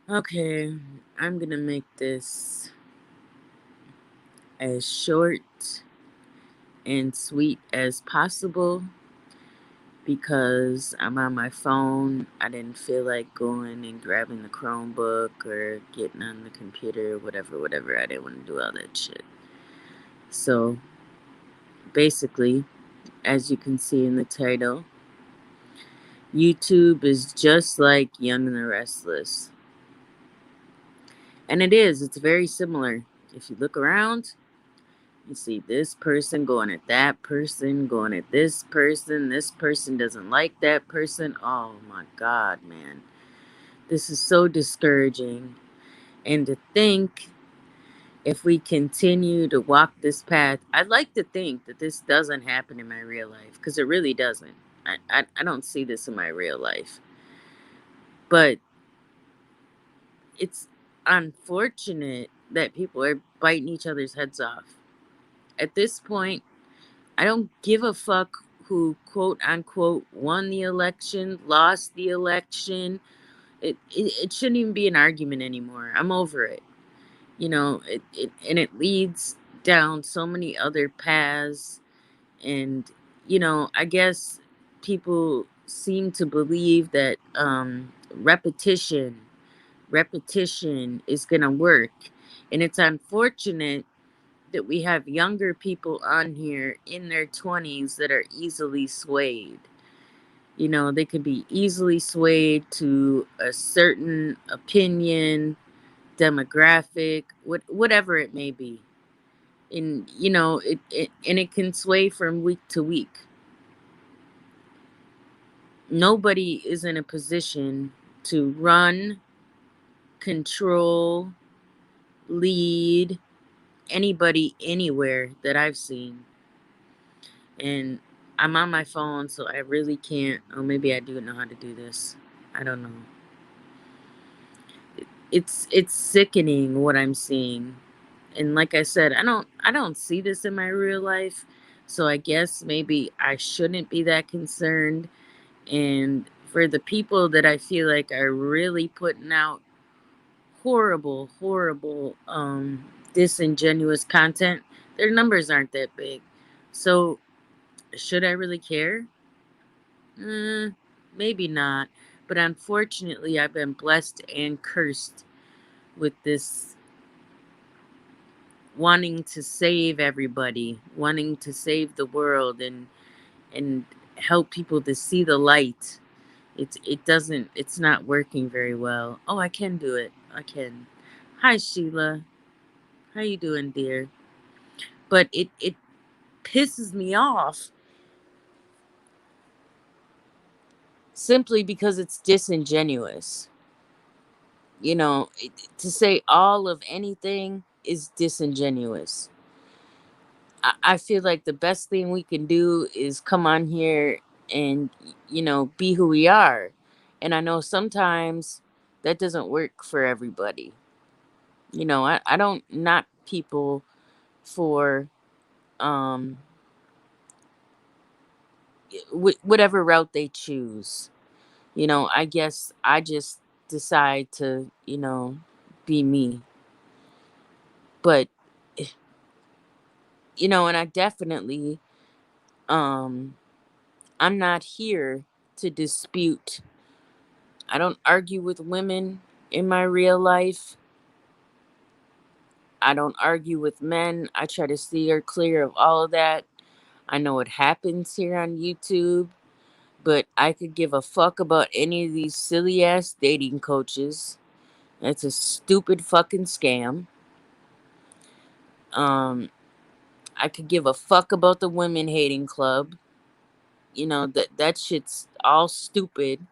Okay, I'm gonna make this as short and sweet as possible because I'm on my phone. I didn't feel like going and grabbing the Chromebook or getting on the computer, whatever. I didn't want to do all that shit. So basically, as you can see in the title, YouTube is just like Young and the Restless. And it is, it's very similar. If you look around, you see this person going at that person, going at this person. This person doesn't like that person. Oh my God, man. This is so discouraging. And to think if we continue to walk this path, I'd like to think that this doesn't happen in my real life because it really doesn't. I don't see this in my real life. But it's unfortunate that people are biting each other's heads off. At this point, I don't give a fuck who quote unquote won the election, lost the election. It shouldn't even be an argument anymore. I'm over it. And it leads down so many other paths. And, I guess people seem to believe that repetition is going to work. And it's unfortunate that we have younger people on here in their 20s that are easily swayed. They could be easily swayed to a certain opinion, demographic, whatever it may be. And, it can sway from week to week. Nobody is in a position to run, control, lead anybody anywhere that I've seen. And I'm on my phone, so I really can't. Oh, maybe I do know how to do this. I don't know. It's sickening what I'm seeing, and like I said, I don't see this in my real life, so I guess maybe I shouldn't be that concerned. And for the people that I feel like are really putting out horrible, disingenuous content, their numbers aren't that big. So should I really care? Mm, maybe not. But unfortunately, I've been blessed and cursed with this wanting to save everybody, wanting to save the world and help people to see the light. It's not working very well. Oh, I can do it. I can. Hi Sheila. How you doing, dear? But it pisses me off simply because it's disingenuous. To say all of anything is disingenuous. I feel like the best thing we can do is come on here and, be who we are. And I know sometimes that doesn't work for everybody. I don't knock people for um, whatever route they choose. I guess I just decide to, be me. But, and I definitely, um, I'm not here to dispute. I don't argue with women in my real life. I don't argue with men. I try to steer clear of all of that. I know it happens here on YouTube, but I could give a fuck about any of these silly ass dating coaches. It's a stupid fucking scam. Um, I could give a fuck about the women hating club. That shit's all stupid.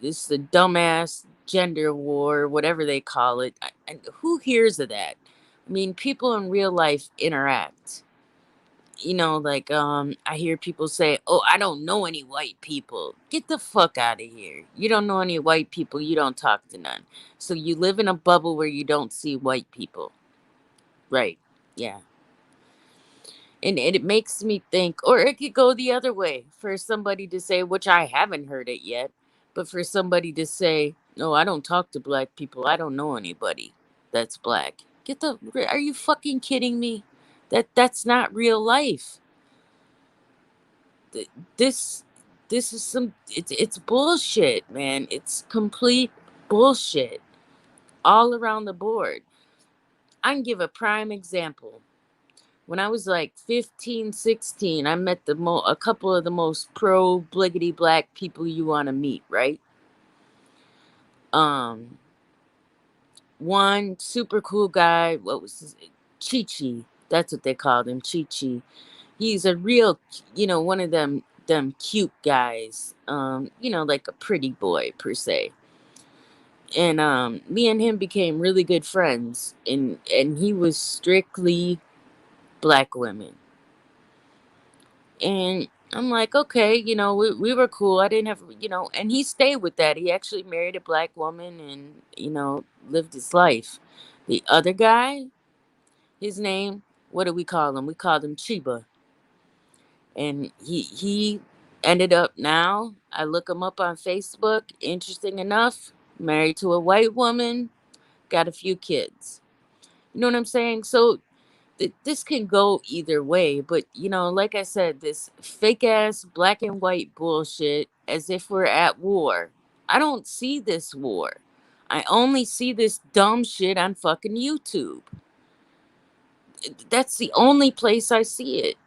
It's the dumbass gender war, whatever they call it. And who hears of that? I mean, people in real life interact. Like I hear people say, "Oh, I don't know any white people." Get the fuck out of here. You don't know any white people, you don't talk to none. So you live in a bubble where you don't see white people. Right. Yeah. And it makes me think, or it could go the other way for somebody to say, which I haven't heard it yet, but for somebody to say, No, I don't talk to black people. I don't know anybody that's black. Get the Are you fucking kidding me? That's not real life. Th- This this is some it's bullshit, man. It's complete bullshit all around the board. I can give a prime example. When I was like 15, 16, I met a couple of the most pro bliggity black people you want to meet, right? Um One super cool guy, what was his Chi Chi. That's what they called him, Chi Chi. He's a real, one of them cute guys. Like a pretty boy per se. And me and him became really good friends, and he was strictly black women. And I'm like, okay, we were cool. I didn't have, and he stayed with that. He actually married a black woman and, lived his life. The other guy, his name, what do we call him? We called him Chiba. And he ended up now, I look him up on Facebook, interesting enough, married to a white woman, got a few kids. You know what I'm saying? So this can go either way, but like I said, this fake ass black and white bullshit as if we're at war. I don't see this war. I only see this dumb shit on fucking YouTube. That's the only place I see it.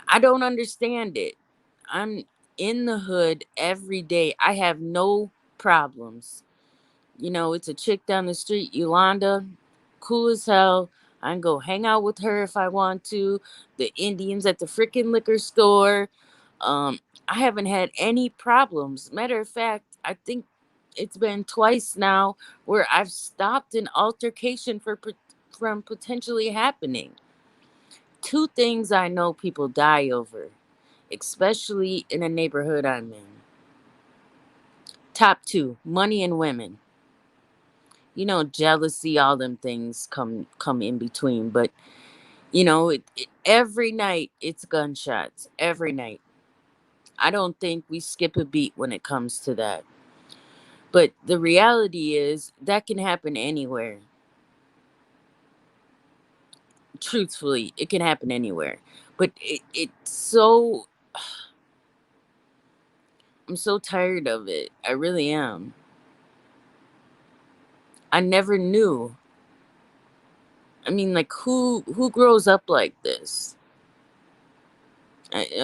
I don't understand it. I'm in the hood every day. I have no problems. It's a chick down the street, Yolanda, cool as hell. I can go hang out with her if I want to. The Indians at the freaking liquor store. Um, I haven't had any problems. Matter of fact, I think it's been twice now where I've stopped an altercation from potentially happening. Two things I know people die over, especially in a neighborhood I'm in. Top two, money and women. Jealousy, all them things come in between. But every night it's gunshots. Every night. I don't think we skip a beat when it comes to that. But the reality is that can happen anywhere. Truthfully, it can happen anywhere. But it's so I'm so tired of it. I really am. I never knew. I mean, like who grows up like this?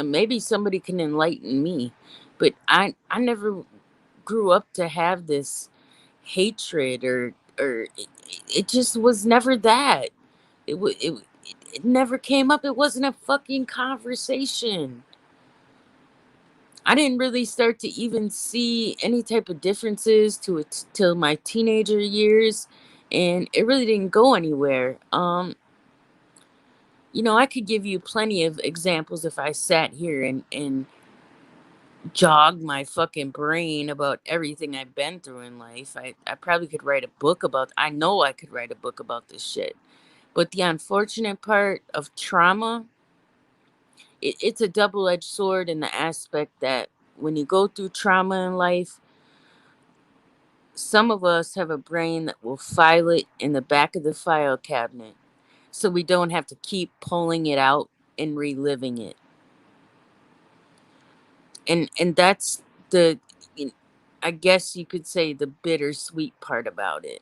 Maybe somebody can enlighten me, but I never grew up to have this hatred or it just was never that. It never came up. It wasn't a fucking conversation. I didn't really start to even see any type of differences to it till my teenager years, and it really didn't go anywhere. I could give you plenty of examples if I sat here and jog my fucking brain about everything I've been through in life. I probably could write a book about I know I could write a book about this shit. But the unfortunate part of trauma, it's a double-edged sword in the aspect that when you go through trauma in life, some of us have a brain that will file it in the back of the file cabinet so we don't have to keep pulling it out and reliving it. And that's the you- I guess you could say the bittersweet part about it.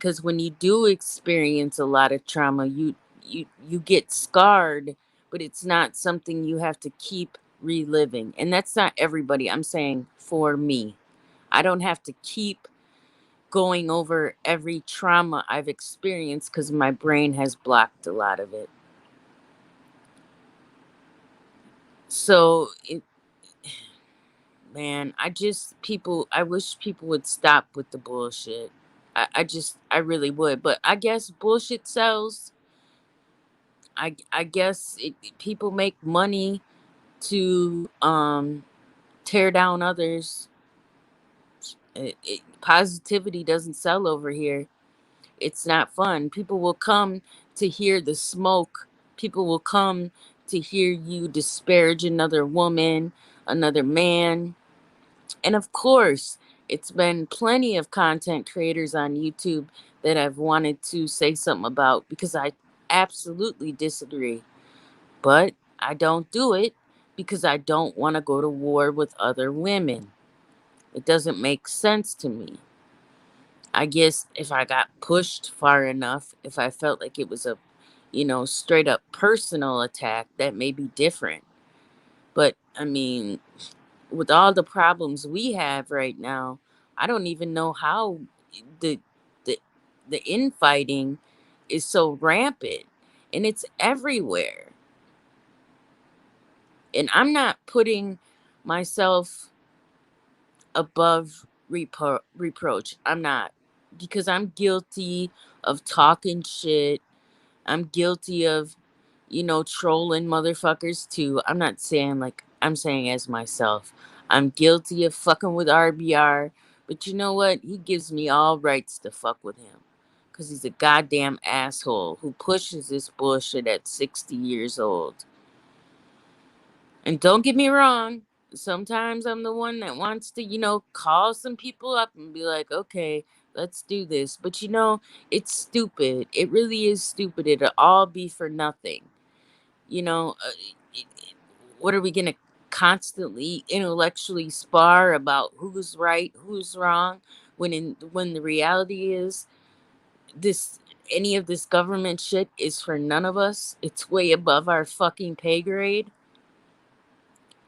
Because when you do experience a lot of trauma, you get scarred, but it's not something you have to keep reliving. And that's not everybody. I'm saying for me. I don't have to keep going over every trauma I've experienced because my brain has blocked a lot of it. So man, I wish people would stop with the bullshit. I really would. But I guess bullshit sells. I guess people make money to tear down others. Positivity doesn't sell over here. It's not fun. People will come to hear the smoke. People will come to hear you disparage another woman, another man. And of course, it's been plenty of content creators on YouTube that I've wanted to say something about because I absolutely disagree. But I don't do it because I don't want to go to war with other women. It doesn't make sense to me. I guess if I got pushed far enough, if I felt like it was a, straight up personal attack, that may be different. But I mean, with all the problems we have right now, I don't even know how the the the infighting is so rampant, and it's everywhere. And I'm not putting myself above reproach. I'm not, because I'm guilty of talking shit. I'm guilty of, trolling motherfuckers too. I'm not saying like, I'm saying as myself. I'm guilty of fucking with RBR, but you know what? He gives me all rights to fuck with him. Because he's a goddamn asshole who pushes this bullshit at 60 years old. And don't get me wrong, sometimes I'm the one that wants to, call some people up and be like, okay, let's do this. But it's stupid. It really is stupid. It'll all be for nothing. You know, uh, it- it- what are we going to constantly intellectually spar about who's right, who's wrong, when the reality is this any of this government shit is for none of us. It's way above our fucking pay grade.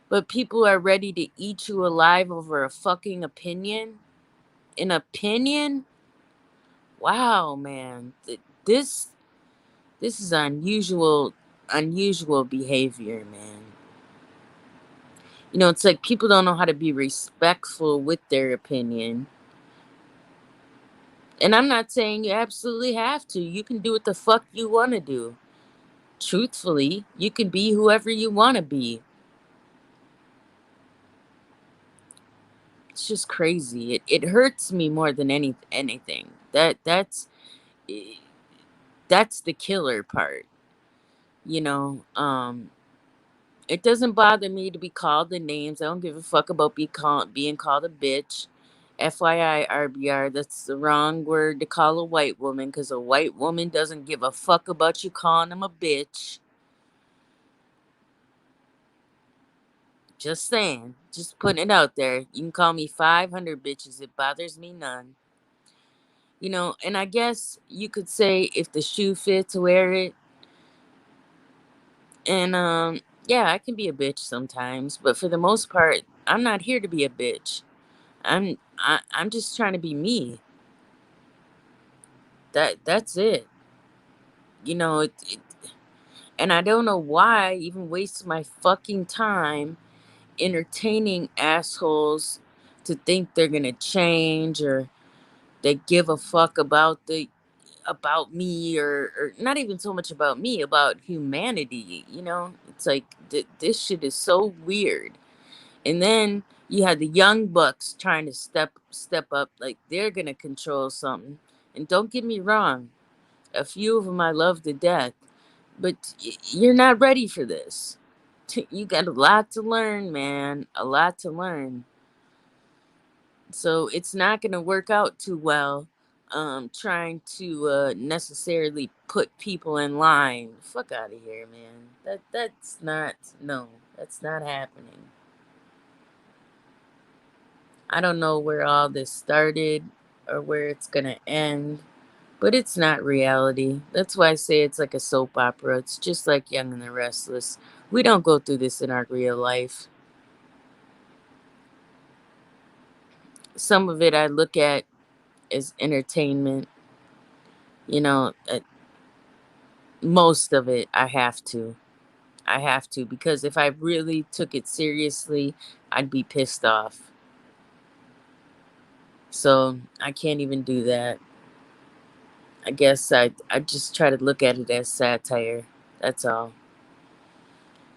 But people are ready to eat you alive over a fucking opinion. An opinion? Wow, man. This is unusual behavior, man. It's like people don't know how to be respectful with their opinion. And I'm not saying you absolutely have to. You can do what the fuck you want to do. Truthfully, you can be whoever you want to be. It's just crazy. It hurts me more than anything. That's the killer part. You know, um, it doesn't bother me to be called the names. I don't give a fuck about being called a bitch. FYI, RBR, that's the wrong word to call a white woman because a white woman doesn't give a fuck about you calling them a bitch. Just saying. Just putting it out there. You can call me 500 bitches. It bothers me none. And I guess you could say if the shoe fits, wear it. And yeah, I can be a bitch sometimes, but for the most part, I'm not here to be a bitch. I'm just trying to be me. That's it. And I don't know why I even waste my fucking time entertaining assholes to think they're gonna change, or they give a fuck about me, or not even so much about me, about humanity. It's like this shit is so weird. And then you had the young bucks trying to step up like they're gonna control something. And don't get me wrong, a few of them I love to death, but you're not ready for this. You got a lot to learn, man, a lot to learn. So it's not gonna work out too well. Trying to necessarily put people in line. Fuck out of here, man. That's not, no, that's not happening. I don't know where all this started or where it's going to end, but it's not reality. That's why I say it's like a soap opera. It's just like Young and the Restless. We don't go through this in our real life. Some of it I look at as entertainment. You know, uh, most of it I have to. I have to, because if I really took it seriously, I'd be pissed off. So I can't even do that. I guess I just try to look at it as satire. That's all.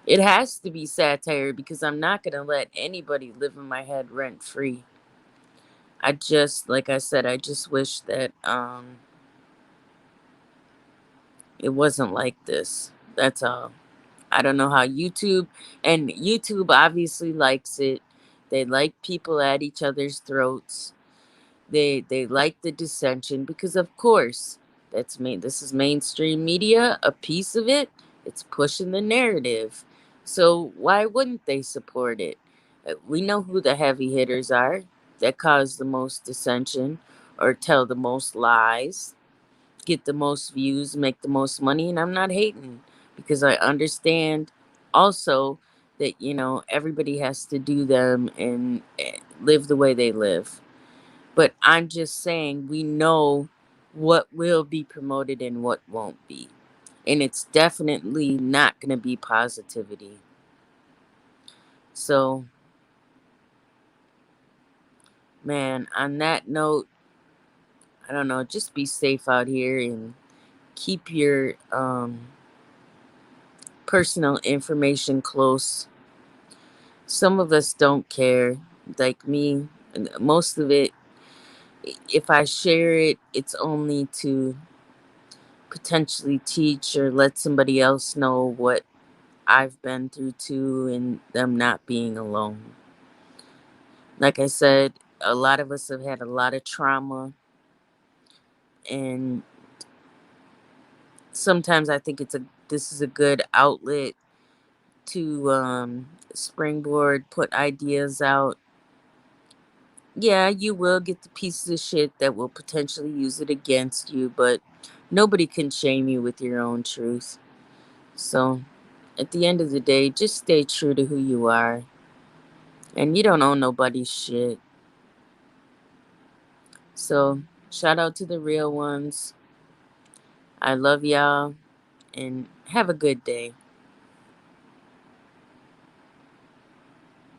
It has to be satire because I'm not going to let anybody live in my head rent free. Like I said, I just wish that it wasn't like this. That's all. I don't know how YouTube, and YouTube obviously likes it. They like people at each other's throats. They like the dissension because of course this is mainstream media, a piece of it. It's pushing the narrative. So why wouldn't they support it? We know who the heavy hitters are that cause the most dissension or tell the most lies, get the most views, make the most money, and I'm not hating because I understand also that everybody has to do them and live the way they live. But I'm just saying we know what will be promoted and what won't be. And it's definitely not going to be positivity. So, man, on that note, I don't know, just be safe out here and keep your personal information close. Some of us don't care, like me. And most of it, if I share it, it's only to potentially teach or let somebody else know what I've been through too, and them not being alone. Like I said, a lot of us have had a lot of trauma, and sometimes I think this is a good outlet to springboard, put ideas out. Yeah, you will get the pieces of shit that will potentially use it against you, but nobody can shame you with your own truth. So, at the end of the day, just stay true to who you are, and you don't own nobody's shit. So, shout out to the real ones. I love y'all and have a good day.